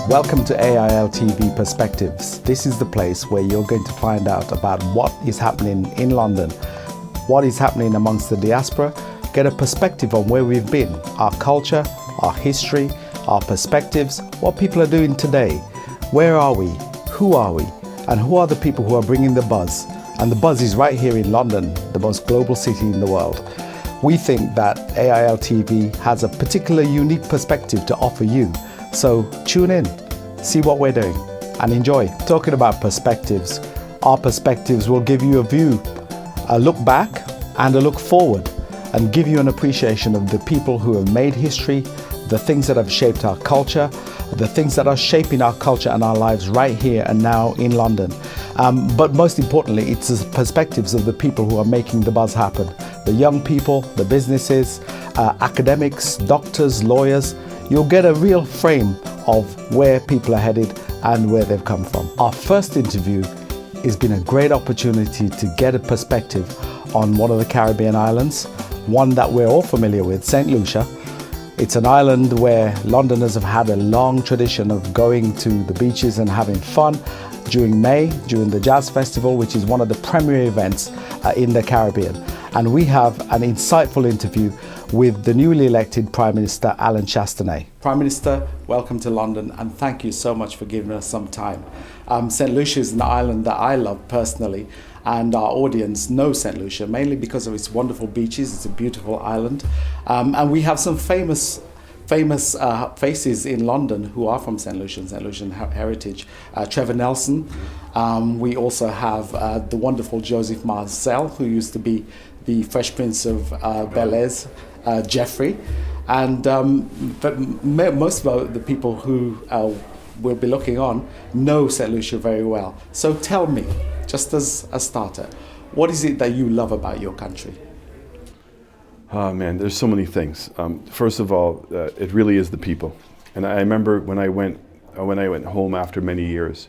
Welcome to AILTV Perspectives. This is the place where you're going to find out about what is happening in London, what is happening amongst the diaspora, get a perspective on where we've been, our culture, our history, our perspectives, what people are doing today. Where are we? Who are we? And who are the people who are bringing the buzz? And the buzz is right here in London, the most global city in the world. We think that AILTV has a particular unique perspective to offer you. So tune in, see what we're doing, and enjoy. Talking about perspectives, our perspectives will give you a view, a look back and a look forward, and give you an appreciation of the people who have made history, the things that have shaped our culture, the things that are shaping our culture and our lives right here and now in London. But most importantly, it's the perspectives of the people who are making the buzz happen. The young people, the businesses, academics, doctors, lawyers. You'll get a real frame of where people are headed and where they've come from. Our first interview has been a great opportunity to get a perspective on one of the Caribbean islands, one that we're all familiar with, St Lucia. It's an island where Londoners have had a long tradition of going to the beaches and having fun during May, during the Jazz Festival, which is one of the premier events in the Caribbean. And we have an insightful interview with the newly elected Prime Minister, Michael Chastanet. Prime Minister, welcome to London, and thank you so much for giving us some time. St Lucia is an island that I love personally, and our audience knows St Lucia mainly because of its wonderful beaches. It's a beautiful island, and we have some famous faces in London who are from St Lucian heritage. Trevor Nelson. We also have the wonderful Joseph Marcel, who used to be the Fresh Prince of Bel-Air's Geoffrey, and but most of the people who we'll be looking on know St Lucia very well. So tell me, just as a starter, what is it that you love about your country? Oh man, there's so many things. First of all, it really is the people. And I remember when I went home after many years,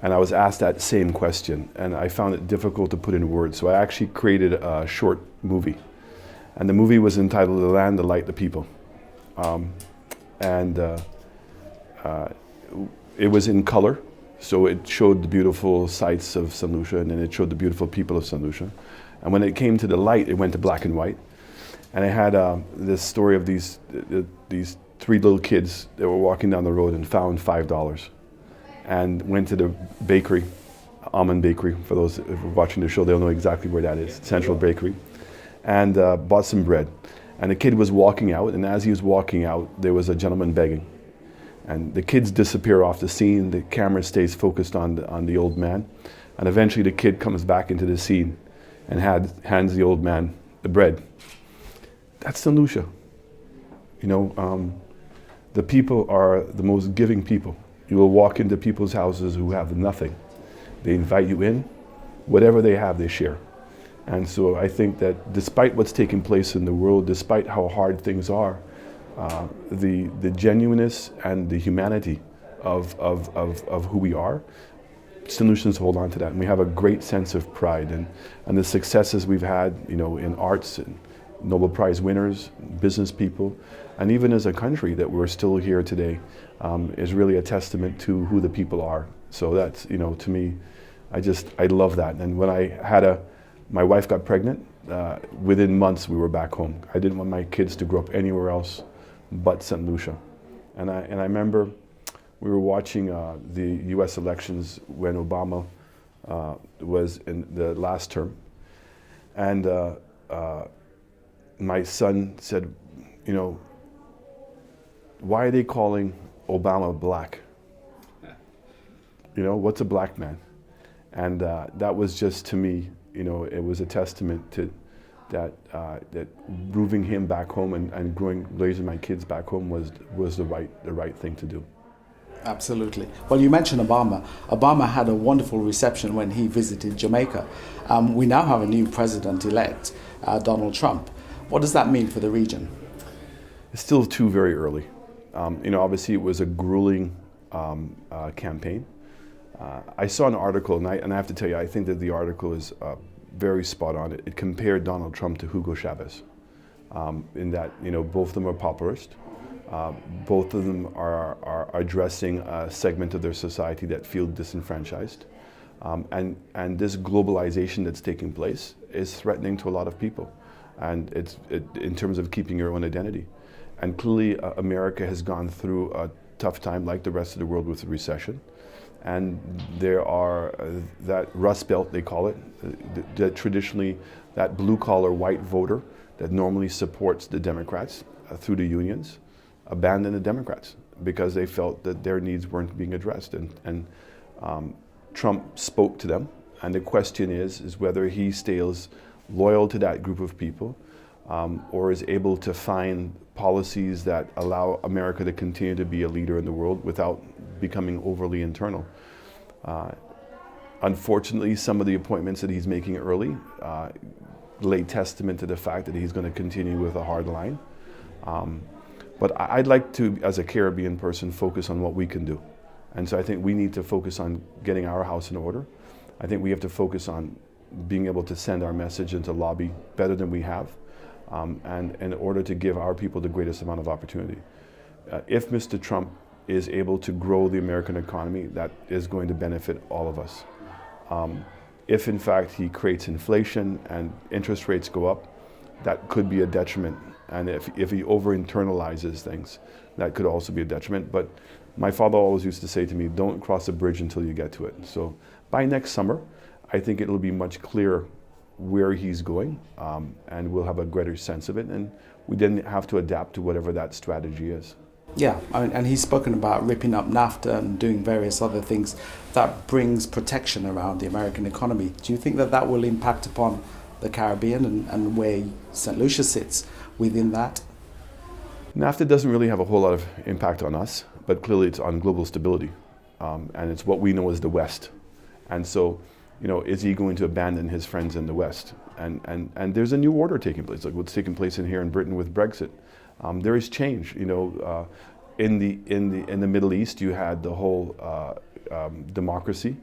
and I was asked that same question, and I found it difficult to put in words. So I actually created a short movie, and the movie was entitled "The Land, the Light, the People," it was in color, so it showed the beautiful sights of St Lucia, and then it showed the beautiful people of St Lucia. And when it came to the light, it went to black and white. And I had this story of these three little kids that were walking down the road and found $5 and went to the bakery, Almond Bakery. For those who are watching the show, they'll know exactly where that is, Central Bakery, and bought some bread. And the kid was walking out, and as he was walking out, there was a gentleman begging. And the kids disappear off the scene, the camera stays focused on the old man, and eventually the kid comes back into the scene and hands the old man the bread. That's St Lucia. You know, the people are the most giving people. You will walk into people's houses who have nothing. They invite you in. Whatever they have, they share. And so I think that despite what's taking place in the world, despite how hard things are, the genuineness and the humanity of who we are, St Lucians hold on to that. And we have a great sense of pride. And the successes we've had, you know, in arts and Nobel Prize winners, business people, and even as a country that we're still here today is really a testament to who the people are. So that's, you know, to me, I love that. And when my wife got pregnant, within months we were back home. I didn't want my kids to grow up anywhere else but St Lucia. And I remember we were watching the US elections when Obama was in the last term. And my son said, you know, why are they calling Obama black? You know, what's a black man? And that was just, to me, you know, it was a testament to that moving him back home and raising my kids back home was the right thing to do. Absolutely. Well, you mentioned Obama. Obama had a wonderful reception when he visited Jamaica. We now have a new president-elect, Donald Trump. What does that mean for the region? It's still too very early. You know, obviously it was a grueling campaign. I saw an article, and I have to tell you, I think that the article is very spot on. It compared Donald Trump to Hugo Chavez. in that, both of them are populist. Both of them are addressing a segment of their society that feel disenfranchised. And this globalization that's taking place is threatening to a lot of people. And in terms of keeping your own identity. And clearly America has gone through a tough time like the rest of the world with the recession. And there are that Rust Belt, they call it, that traditionally that blue collar white voter that normally supports the Democrats through the unions abandoned the Democrats because they felt that their needs weren't being addressed. And Trump spoke to them. And the question is whether he stays loyal to that group of people or is able to find policies that allow America to continue to be a leader in the world without becoming overly internal. Unfortunately, some of the appointments that he's making early lay testament to the fact that he's going to continue with a hard line. But I'd like to, as a Caribbean person, focus on what we can do. And so I think we need to focus on getting our house in order. I think we have to focus on being able to send our message and to lobby better than we have, and in order to give our people the greatest amount of opportunity. If Mr. Trump is able to grow the American economy, that is going to benefit all of us. If in fact he creates inflation and interest rates go up, that could be a detriment. And if he over-internalizes things, that could also be a detriment. But my father always used to say to me, don't cross a bridge until you get to it. So by next summer, I think it'll be much clearer where he's going, and we'll have a greater sense of it. And we then have to adapt to whatever that strategy is. Yeah, and he's spoken about ripping up NAFTA and doing various other things that brings protection around the American economy. Do you think that that will impact upon the Caribbean and where St Lucia sits within that? NAFTA doesn't really have a whole lot of impact on us, but clearly it's on global stability, and it's what we know as the West. And so, is he going to abandon his friends in the West? And there's a new order taking place, like what's taking place in here in Britain with Brexit. There is change. In the Middle East, you had the whole democracy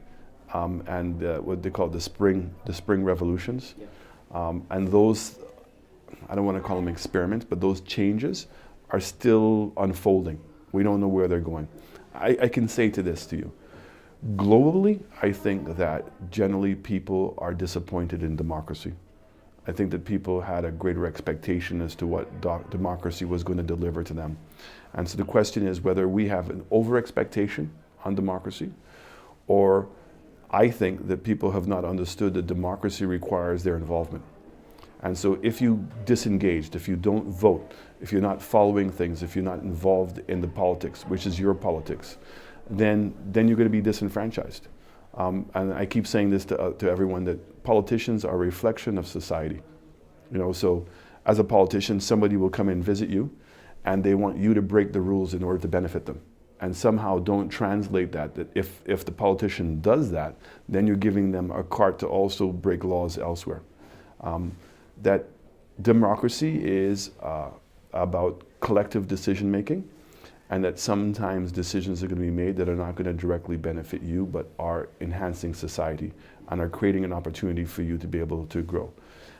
and what they call the spring revolutions, and those, I don't want to call them experiments, but those changes are still unfolding. We don't know where they're going. I can say to you, globally, I think that generally people are disappointed in democracy. I think that people had a greater expectation as to what democracy was going to deliver to them. And so the question is whether we have an over-expectation on democracy, or I think that people have not understood that democracy requires their involvement. And so if you disengaged, if you don't vote, if you're not following things, if you're not involved in the politics, which is your politics, then you're going to be disenfranchised. And I keep saying this to everyone, that politicians are a reflection of society. So as a politician, somebody will come and visit you, and they want you to break the rules in order to benefit them. And somehow don't translate that if the politician does that, then you're giving them a cart to also break laws elsewhere. That democracy is about collective decision making, and that sometimes decisions are going to be made that are not going to directly benefit you, but are enhancing society and are creating an opportunity for you to be able to grow.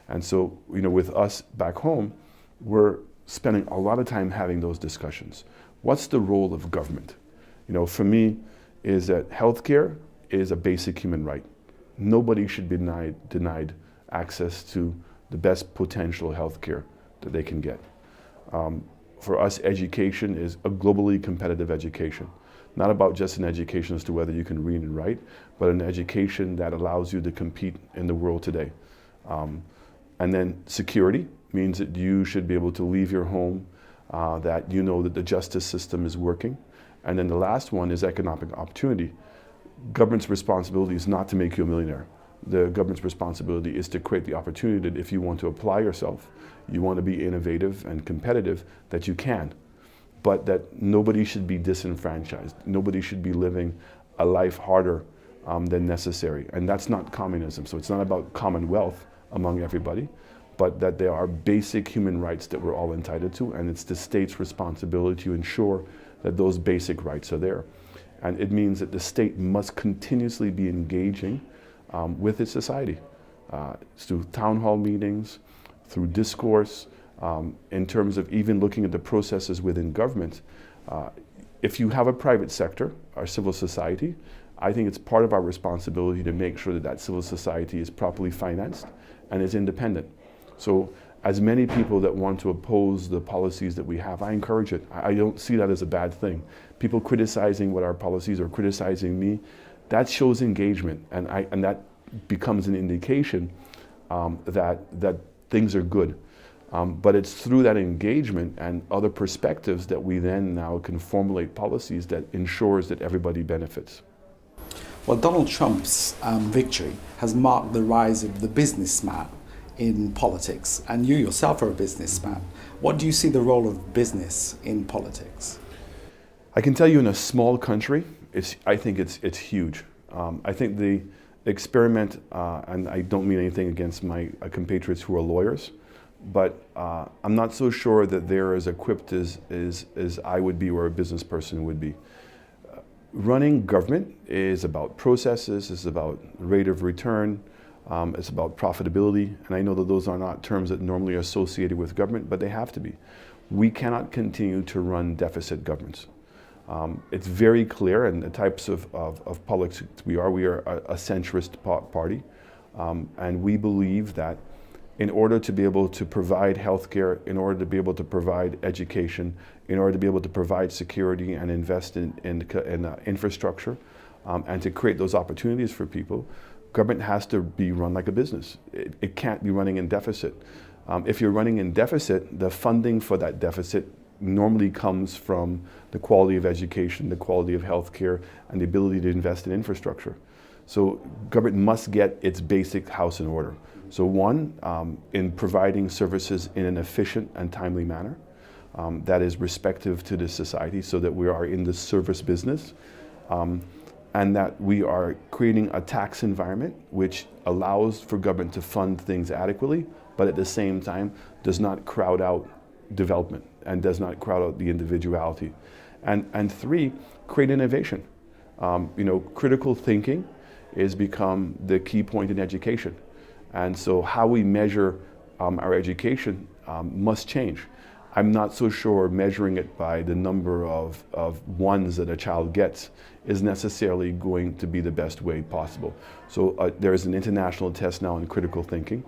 And so, with us back home, we're spending a lot of time having those discussions. What's the role of government? For me, is that healthcare is a basic human right. Nobody should be denied access to the best potential healthcare that they can get. For us, education is a globally competitive education. Not about just an education as to whether you can read and write, but an education that allows you to compete in the world today. And then security means that you should be able to leave your home, that you know that the justice system is working. And then the last one is economic opportunity. Government's responsibility is not to make you a millionaire. The government's responsibility is to create the opportunity that if you want to apply yourself, you want to be innovative and competitive, that you can. But that nobody should be disenfranchised. Nobody should be living a life harder than necessary. And that's not communism. So it's not about commonwealth among everybody, but that there are basic human rights that we're all entitled to, and it's the state's responsibility to ensure that those basic rights are there. And it means that the state must continuously be engaging with its society, through town hall meetings, through discourse, in terms of even looking at the processes within government. If you have a private sector, our civil society, I think it's part of our responsibility to make sure that that civil society is properly financed and is independent. So as many people that want to oppose the policies that we have, I encourage it. I don't see that as a bad thing. People criticizing what our policies or criticizing me, that shows engagement, and that becomes an indication that things are good. But it's through that engagement and other perspectives that we then now can formulate policies that ensures that everybody benefits. Well, Donald Trump's victory has marked the rise of the businessman in politics, and you yourself are a businessman. What do you see the role of business in politics? I can tell you, in a small country, I think it's huge. I think the experiment, and I don't mean anything against my compatriots who are lawyers, but I'm not so sure that they're as equipped as I would be or a business person would be. Running government is about processes, it's about rate of return, it's about profitability, and I know that those are not terms that normally are associated with government, but they have to be. We cannot continue to run deficit governments. It's very clear, and the types of politics we are a centrist party, and we believe that in order to be able to provide healthcare, in order to be able to provide education, in order to be able to provide security and invest in infrastructure, and to create those opportunities for people, government has to be run like a business. It can't be running in deficit. If you're running in deficit, the funding for that deficit normally comes from the quality of education, the quality of healthcare, and the ability to invest in infrastructure. So government must get its basic house in order. So one, in providing services in an efficient and timely manner that is respective to the society, so that we are in the service business, and that we are creating a tax environment which allows for government to fund things adequately, but at the same time does not crowd out development and does not crowd out the individuality. And three, create innovation. Critical thinking has become the key point in education. And so how we measure our education must change. I'm not so sure measuring it by the number of ones that a child gets is necessarily going to be the best way possible. So there is an international test now in critical thinking.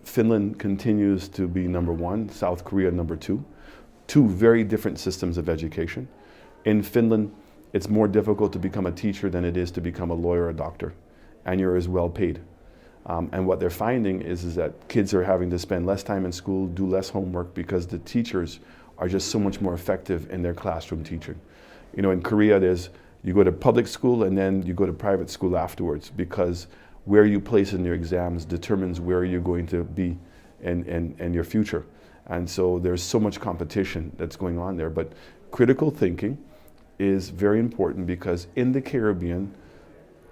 Finland continues to be number one, South Korea number two. Two very different systems of education. In Finland, it's more difficult to become a teacher than it is to become a lawyer or a doctor, and you're as well paid. And what they're finding is that kids are having to spend less time in school, do less homework, because the teachers are just so much more effective in their classroom teaching. In Korea, you go to public school and then you go to private school afterwards, because where you place in your exams determines where you're going to be in your future. And so there's so much competition that's going on there. But critical thinking is very important, because in the Caribbean,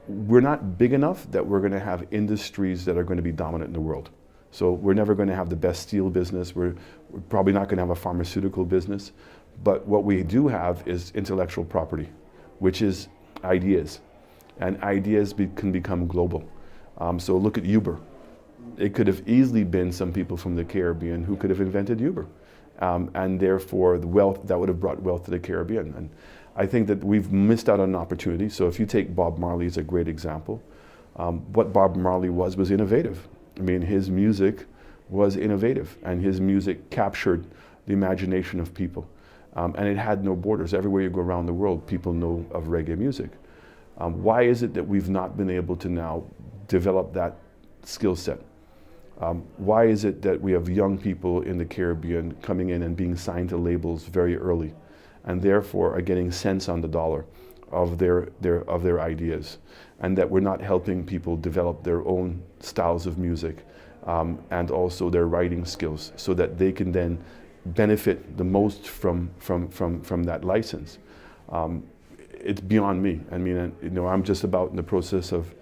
we're not big enough that we're going to have industries that are going to be dominant in the world. So we're never going to have the best steel business. We're probably not going to have a pharmaceutical business. But what we do have is intellectual property, which is ideas. And ideas can become global. So look at Uber. It could have easily been some people from the Caribbean who could have invented Uber. And therefore, the wealth that would have brought wealth to the Caribbean. And I think that we've missed out on an opportunity. So if you take Bob Marley as a great example, what Bob Marley was innovative. I mean, his music was innovative, and his music captured the imagination of people. And it had no borders. Everywhere you go around the world, people know of reggae music. Why is it that we've not been able to now develop that skill set? Why is it that we have young people in the Caribbean coming in and being signed to labels very early, and therefore are getting cents on the dollar of their ideas, and that we're not helping people develop their own styles of music and also their writing skills, so that they can then benefit the most from that license? It's beyond me. I mean, I'm just about in the process of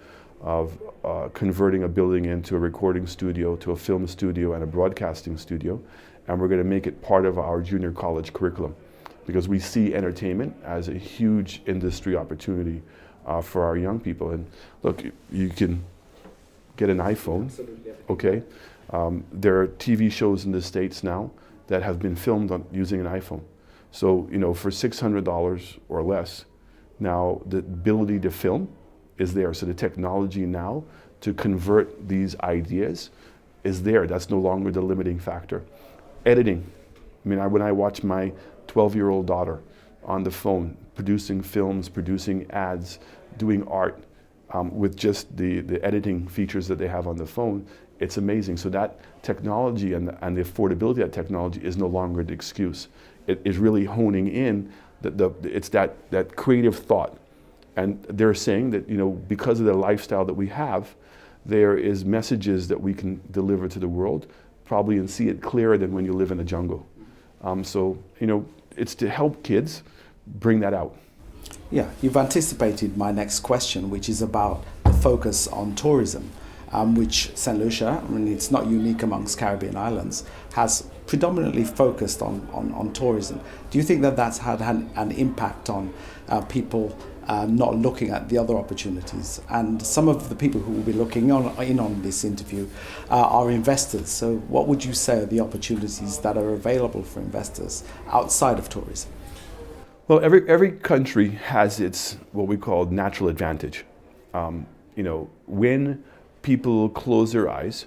converting a building into a recording studio, to a film studio and a broadcasting studio, and we're going to make it part of our junior college curriculum, because we see entertainment as a huge industry opportunity for our young people. And look, you can get an iPhone, okay, There are TV shows in the States now that have been filmed using an iPhone. So, for $600 or less, now the ability to film is there. So the technology now to convert these ideas is there. That's no longer the limiting factor. Editing. When I watch my 12-year-old daughter on the phone, producing films, producing ads, doing art, with just the editing features that they have on the phone, it's amazing. So that technology and the affordability of that technology is no longer the excuse. It is really honing in it's that creative thought. And they're saying that, because of the lifestyle that we have, there is messages that we can deliver to the world, probably, and see it clearer than when you live in a jungle. So, it's to help kids bring that out. Yeah, you've anticipated my next question, which is about the focus on tourism, which St Lucia, it's not unique amongst Caribbean islands, has predominantly focused on tourism. Do you think that that's had an impact on people not looking at the other opportunities? And some of the people who will be looking in on this interview are investors. So what would you say are the opportunities that are available for investors outside of tourism? Well, every country has its what we call natural advantage. When people close their eyes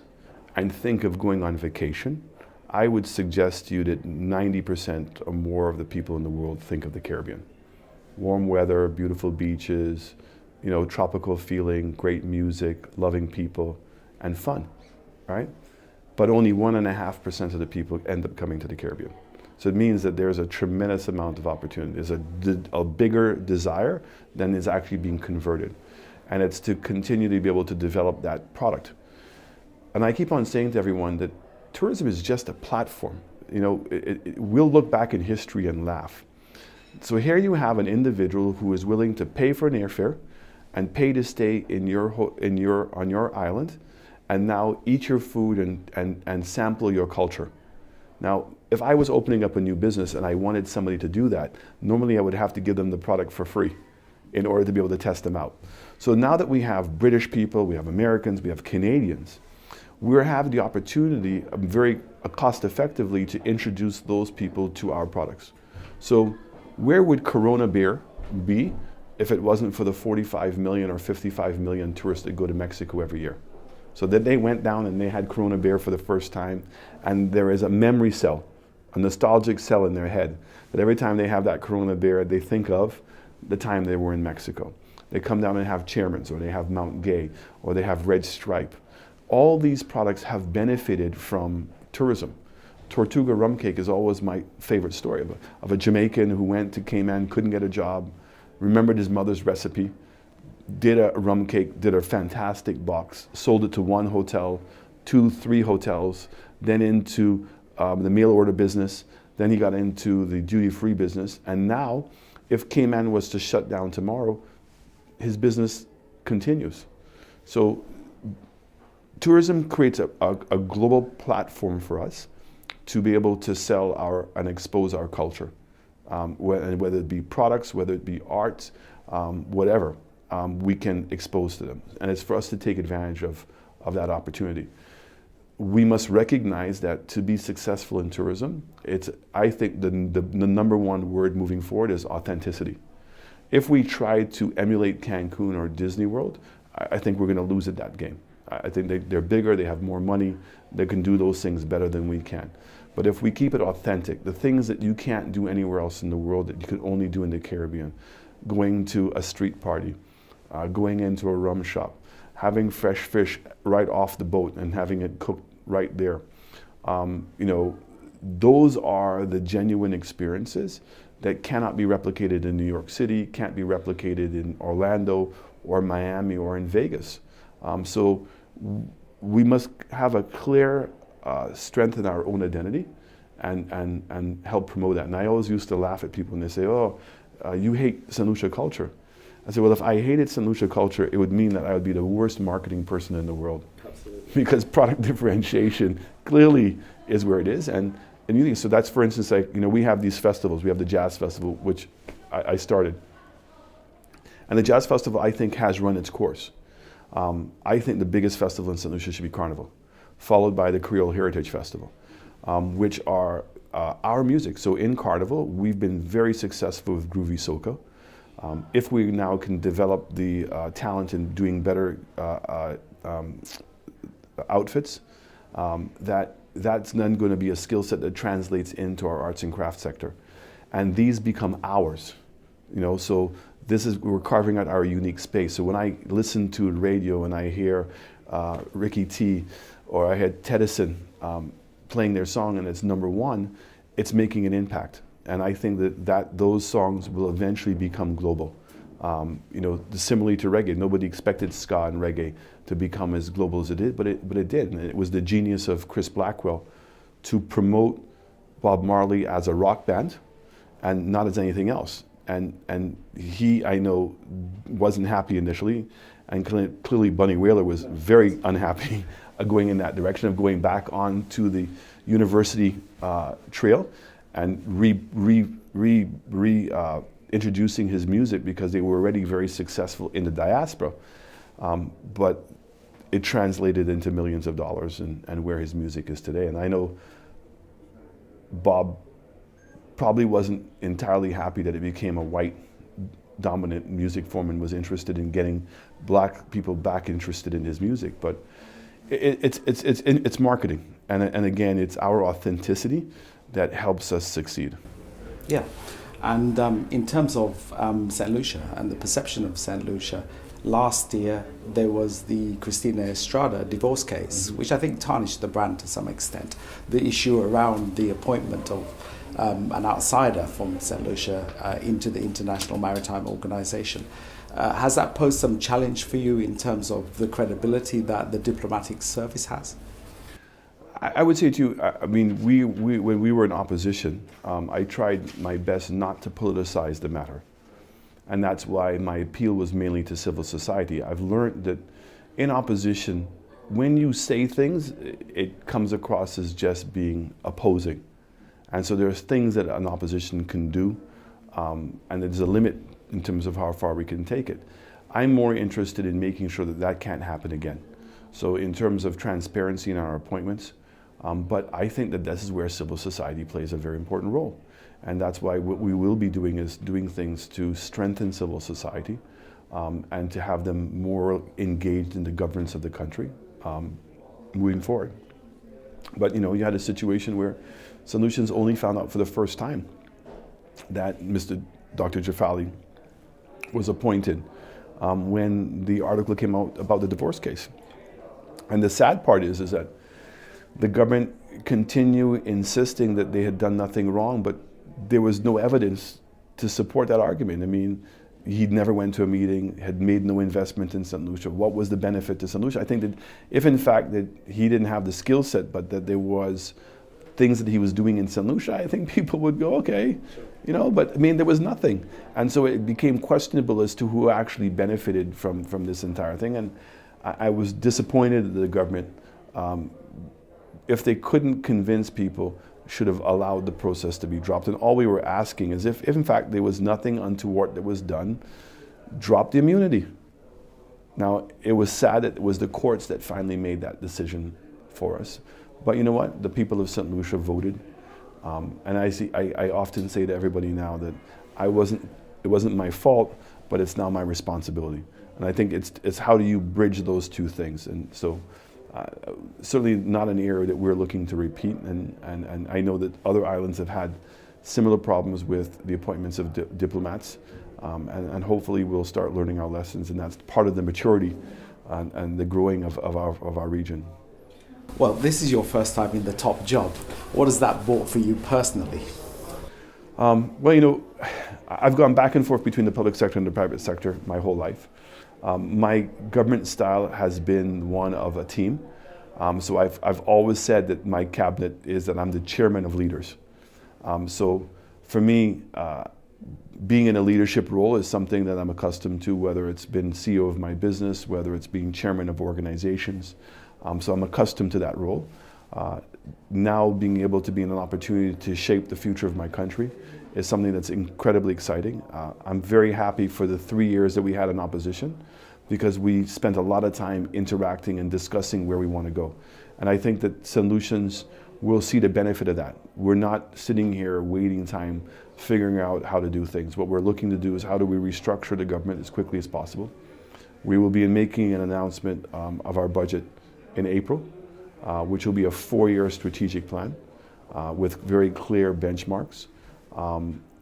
and think of going on vacation, I would suggest to you that 90% or more of the people in the world think of the Caribbean. Warm weather, beautiful beaches, tropical feeling, great music, loving people, and fun, right? But only 1.5% of the people end up coming to the Caribbean. So it means that there's a tremendous amount of opportunity. There's a bigger desire than is actually being converted. And it's to continue to be able to develop that product. And I keep on saying to everyone that tourism is just a platform. We'll look back in history and laugh. So here you have an individual who is willing to pay for an airfare and pay to stay on your island, and now eat your food and sample your culture. Now, if I was opening up a new business and I wanted somebody to do that, normally I would have to give them the product for free in order to be able to test them out. So now that we have British people, we have Americans, we have Canadians, we have the opportunity very cost effectively to introduce those people to our products. So where would Corona beer be if it wasn't for the 45 million or 55 million tourists that go to Mexico every year? So that they went down and they had Corona beer for the first time, and there is a memory cell, a nostalgic cell in their head, that every time they have that Corona beer, they think of the time they were in Mexico. They come down and have Chairman's, or they have Mount Gay, or they have Red Stripe. All these products have benefited from tourism. Tortuga rum cake is always my favorite story of a Jamaican who went to Cayman, couldn't get a job, remembered his mother's recipe, did a rum cake, did a fantastic box, sold it to one hotel, 2, 3 hotels, then into the mail order business, then he got into the duty-free business, and now, if Cayman was to shut down tomorrow, his business continues. So tourism creates a global platform for us to be able to sell and expose our culture, whether it be products, whether it be art, whatever. We can expose to them. And it's for us to take advantage of that opportunity. We must recognize that to be successful in tourism, I think the number one word moving forward is authenticity. If we try to emulate Cancun or Disney World, I think we're going to lose at that game. I think they're bigger, they have more money, they can do those things better than we can. But if we keep it authentic, the things that you can't do anywhere else in the world that you can only do in the Caribbean, going to a street party, going into a rum shop, having fresh fish right off the boat and having it cooked right there. Those are the genuine experiences that cannot be replicated in New York City, can't be replicated in Orlando or Miami or in Vegas. So we must have a clear strength in our own identity and help promote that. And I always used to laugh at people when they say, oh, you hate St Lucia culture. I said, well, if I hated St Lucia culture, it would mean that I would be the worst marketing person in the world. Absolutely. Because product differentiation clearly is where it is. And so that's, for instance, like, we have these festivals. We have the Jazz Festival, which I started. And the Jazz Festival, I think, has run its course. I think the biggest festival in St Lucia should be Carnival. followed by the Creole Heritage Festival, which are our music. So in Carnival, we've been very successful with Groovy Soca. If we now can develop the talent in doing better outfits, that's then going to be a skill set that translates into our arts and crafts sector. And these become ours, you know, so we're carving out our unique space. So when I listen to radio and I hear Ricky T or I had Tedison playing their song and it's #1, it's making an impact. And I think that those songs will eventually become global. You know, similarly to reggae, nobody expected ska and reggae to become as global as it did, but it did. And it was the genius of Chris Blackwell to promote Bob Marley as a rock band and not as anything else. And he, I know, wasn't happy initially, and clearly Bunny Wailer was very unhappy going in that direction of going back onto the university trail and introducing his music because they were already very successful in the diaspora. But it translated into millions of dollars and where his music is today. And I know Bob probably wasn't entirely happy that it became a white dominant music form and was interested in getting black people back interested in his music. But it's marketing. And again, it's our authenticity that helps us succeed. Yeah, and in terms of St Lucia and the perception of St Lucia, last year there was the Christina Estrada divorce case, which I think tarnished the brand to some extent. The issue around the appointment of an outsider from St Lucia into the International Maritime Organization. Has that posed some challenge for you in terms of the credibility that the diplomatic service has? I would say to you, I mean, when we were in opposition, I tried my best not to politicize the matter. And that's why my appeal was mainly to civil society. I've learned that in opposition, when you say things, it comes across as just being opposing. And so there's things that an opposition can do, and there's a limit in terms of how far we can take it. I'm more interested in making sure that that can't happen again. So in terms of transparency in our appointments, but I think that this is where civil society plays a very important role. And that's why what we will be doing is doing things to strengthen civil society and to have them more engaged in the governance of the country moving forward. But you know, you had a situation where St Lucians only found out for the first time that Mr. Dr. Jafali was appointed when the article came out about the divorce case. And the sad part is that the government continued insisting that they had done nothing wrong, but there was no evidence to support that argument. I mean, he never went to a meeting, had made no investment in St. Lucia. What was the benefit to St. Lucia? I think that if in fact that he didn't have the skill set, but that there was things that he was doing in St. Lucia, I think people would go, okay, you know, but I mean, there was nothing. And so it became questionable as to who actually benefited from this entire thing. And I was disappointed that the government, if they couldn't convince people, should have allowed the process to be dropped. And all we were asking is if in fact there was nothing untoward that was done, drop the immunity. Now, it was sad that it was the courts that finally made that decision for us. But you know what? The people of St. Lucia voted. And I often say to everybody now that it wasn't my fault, but it's now my responsibility. And I think it's how do you bridge those two things? And so certainly not an area that we're looking to repeat. And I know that other islands have had similar problems with the appointments of diplomats. And hopefully we'll start learning our lessons. And that's part of the maturity and the growing of our region. Well, this is your first time in the top job. What has that brought for you personally? Well, you know, I've gone back and forth between the public sector and the private sector my whole life. My government style has been one of a team. So I've always said that my cabinet is that I'm the chairman of leaders. So for me, being in a leadership role is something that I'm accustomed to, whether it's been CEO of my business, whether it's being chairman of organizations. So I'm accustomed to that role. Now being able to be in an opportunity to shape the future of my country is something that's incredibly exciting. I'm very happy for the 3 years that we had in opposition because we spent a lot of time interacting and discussing where we want to go. And I think that St Lucians will see the benefit of that. We're not sitting here waiting time, figuring out how to do things. What we're looking to do is how do we restructure the government as quickly as possible. We will be making an announcement of our budget in April, which will be a 4-year strategic plan with very clear benchmarks.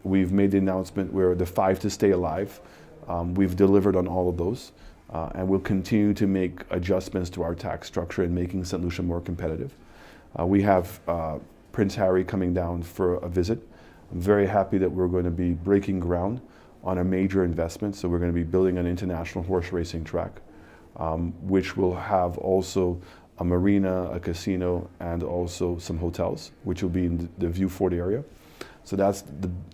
We've made the announcement where the 5 to stay alive. We've delivered on all of those, and we'll continue to make adjustments to our tax structure and making St. Lucia more competitive. We have Prince Harry coming down for a visit. I'm very happy that we're going to be breaking ground on a major investment. So we're going to be building an international horse racing track, which will have also a marina, a casino, and also some hotels, which will be in the View Fort area. So that's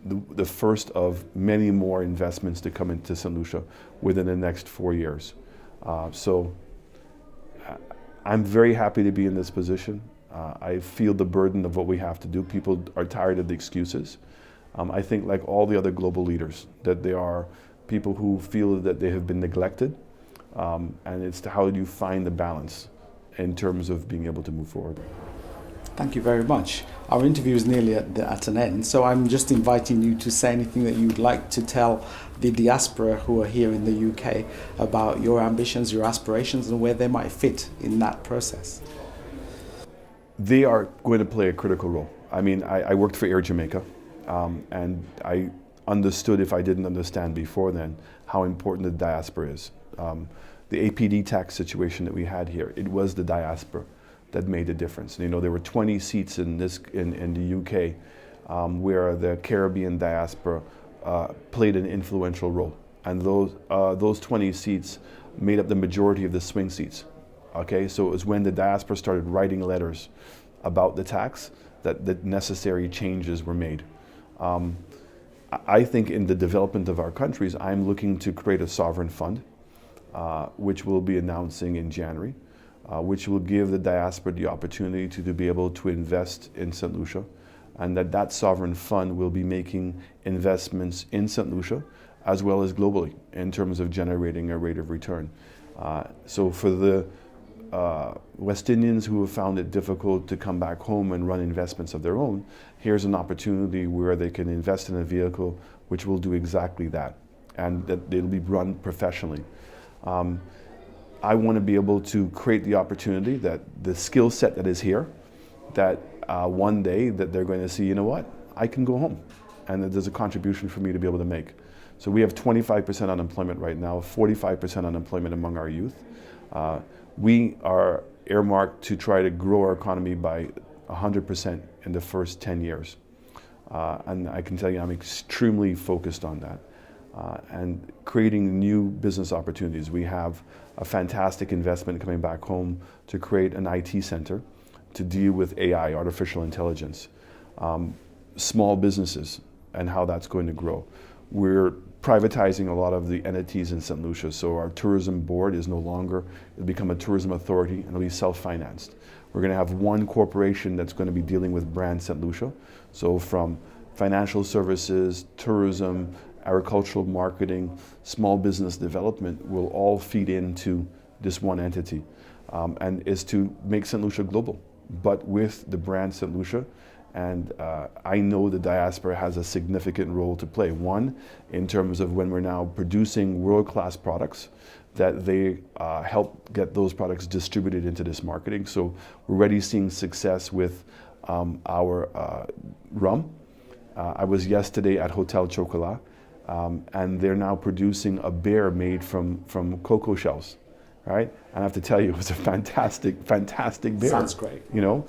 the first of many more investments to come into St. Lucia within the next 4 years. So I'm very happy to be in this position. I feel the burden of what we have to do. People are tired of the excuses. I think like all the other global leaders, that there are people who feel that they have been neglected, and it's how do you find the balance in terms of being able to move forward. Thank you very much. Our interview is nearly at an end, so I'm just inviting you to say anything that you'd like to tell the diaspora who are here in the UK about your ambitions, your aspirations, and where they might fit in that process. They are going to play a critical role. I mean, I worked for Air Jamaica, and I understood, if I didn't understand before then, how important the diaspora is. The APD tax situation that we had here, it was the diaspora that made a difference. You know, there were 20 seats in the UK where the Caribbean diaspora played an influential role, and those 20 seats made up the majority of the swing seats. Okay, so it was when the diaspora started writing letters about the tax that the necessary changes were made. I think in the development of our countries, I'm looking to create a sovereign fund, which we'll be announcing in January, which will give the diaspora the opportunity to be able to invest in St. Lucia, and that sovereign fund will be making investments in St. Lucia as well as globally in terms of generating a rate of return. So for the West Indians who have found it difficult to come back home and run investments of their own, here's an opportunity where they can invest in a vehicle which will do exactly that, and that it'll be run professionally. I want to be able to create the opportunity that the skill set that is here, that one day that they're going to see, you know what, I can go home, and that there's a contribution for me to be able to make. So we have 25% unemployment right now, 45% unemployment among our youth. We are earmarked to try to grow our economy by 100% in the first 10 years. And I can tell you I'm extremely focused on that. And creating new business opportunities. We have a fantastic investment coming back home to create an IT center to deal with AI, artificial intelligence, small businesses and how that's going to grow. We're privatizing a lot of the entities in St. Lucia, so our tourism board is no longer, it'll become a tourism authority and it'll be self-financed. We're going to have one corporation that's going to be dealing with brand St. Lucia, so from financial services, tourism, agricultural marketing, small business development will all feed into this one entity, and is to make St. Lucia global, but with the brand St. Lucia. And I know the diaspora has a significant role to play. One, in terms of when we're now producing world-class products, that they help get those products distributed into this marketing. So we're already seeing success with our rum. I was yesterday at Hotel Chocolat, and they're now producing a beer made from cocoa shells, right? And I have to tell you, it was a fantastic beer. Sounds great. You know,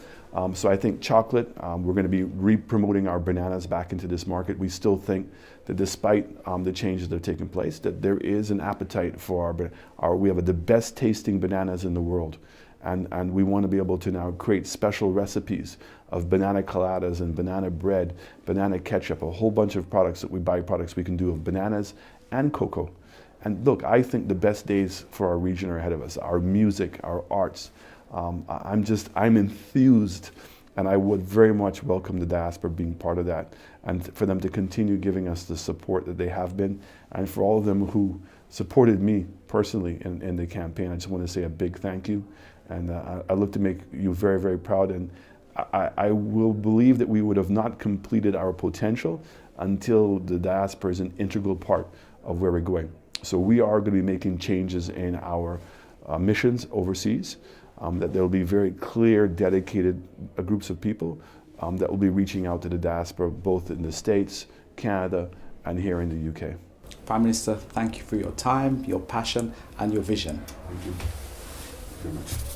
so I think chocolate, we're going to be re-promoting our bananas back into this market. We still think that despite the changes that are taking place, that there is an appetite for we have the best tasting bananas in the world. And we want to be able to now create special recipes of banana coladas and banana bread, banana ketchup, a whole bunch of products that byproducts we can do of bananas and cocoa. And look, I think the best days for our region are ahead of us. Our music, our arts. I'm enthused, and I would very much welcome the diaspora being part of that, and for them to continue giving us the support that they have been, and for all of them who supported me personally in the campaign. I just want to say a big thank you, And I look to make you very, very proud. And I will believe that we would have not completed our potential until the diaspora is an integral part of where we're going. So we are going to be making changes in our missions overseas, that there will be very clear, dedicated groups of people that will be reaching out to the diaspora, both in the States, Canada, and here in the UK. Prime Minister, thank you for your time, your passion, and your vision. Thank you very much.